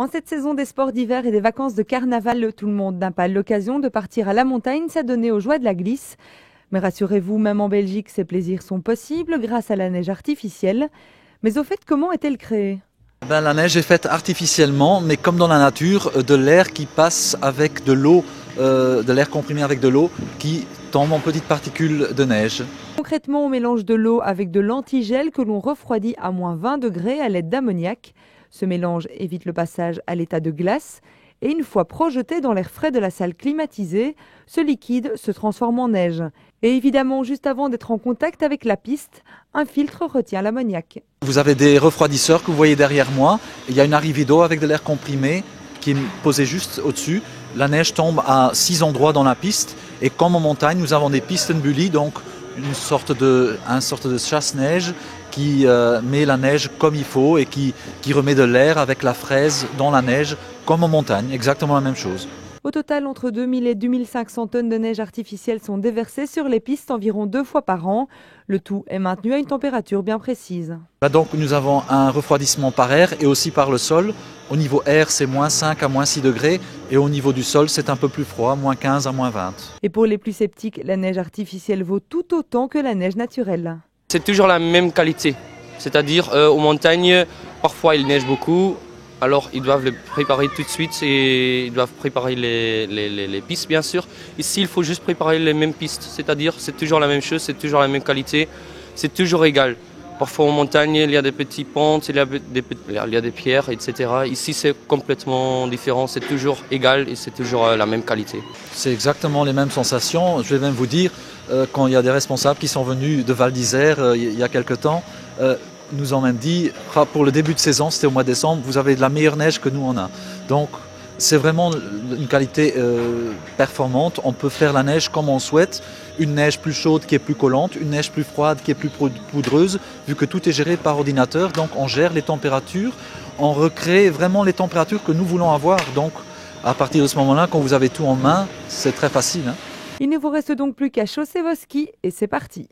En cette saison des sports d'hiver et des vacances de carnaval, tout le monde n'a pas l'occasion de partir à la montagne s'adonner aux joies de la glisse. Mais rassurez-vous, même en Belgique, ces plaisirs sont possibles grâce à la neige artificielle. Mais au fait, comment est-elle créée ? La neige est faite artificiellement, mais comme dans la nature, de l'air qui passe avec de l'eau, de l'air comprimé avec de l'eau qui tombe en petites particules de neige. Concrètement, on mélange de l'eau avec de l'antigel que l'on refroidit à moins 20 degrés à l'aide d'ammoniac. Ce mélange évite le passage à l'état de glace et une fois projeté dans l'air frais de la salle climatisée, ce liquide se transforme en neige. Et évidemment, juste avant d'être en contact avec la piste, un filtre retient l'ammoniac. Vous avez des refroidisseurs que vous voyez derrière moi. Il y a une arrivée d'eau avec de l'air comprimé qui est posée juste au-dessus. La neige tombe à 6 endroits dans la piste et comme en montagne, nous avons des pistenbully, donc une sorte de chasse-neige qui met la neige comme il faut et qui remet de l'air avec la fraise dans la neige comme en montagne, exactement la même chose. Au total, entre 2000 et 2500 tonnes de neige artificielle sont déversées sur les pistes environ 2 fois par an. Le tout est maintenu à une température bien précise. Donc nous avons un refroidissement par air et aussi par le sol. Au niveau air, c'est moins 5 à moins 6 degrés et au niveau du sol, c'est un peu plus froid, moins 15 à moins 20. Et pour les plus sceptiques, la neige artificielle vaut tout autant que la neige naturelle. C'est toujours la même qualité, c'est-à-dire aux montagnes, parfois il neige beaucoup, alors ils doivent le préparer tout de suite et ils doivent préparer les pistes bien sûr. Ici il faut juste préparer les mêmes pistes, c'est-à-dire c'est toujours la même chose, c'est toujours la même qualité, c'est toujours égal. Parfois en montagne il y a des petites pentes, il y a des pierres, etc. Ici c'est complètement différent, c'est toujours égal et c'est toujours la même qualité. C'est exactement les mêmes sensations, je vais même vous dire, quand il y a des responsables qui sont venus de Val d'Isère il y a quelque temps, nous ont même dit, pour le début de saison, c'était au mois de décembre, vous avez de la meilleure neige que nous on a. Donc c'est vraiment une qualité performante, on peut faire la neige comme on souhaite, une neige plus chaude qui est plus collante, une neige plus froide qui est plus poudreuse, vu que tout est géré par ordinateur, donc on gère les températures, on recrée vraiment les températures que nous voulons avoir. Donc à partir de ce moment-là, quand vous avez tout en main, c'est très facile. Il ne vous reste donc plus qu'à chausser vos skis et c'est parti.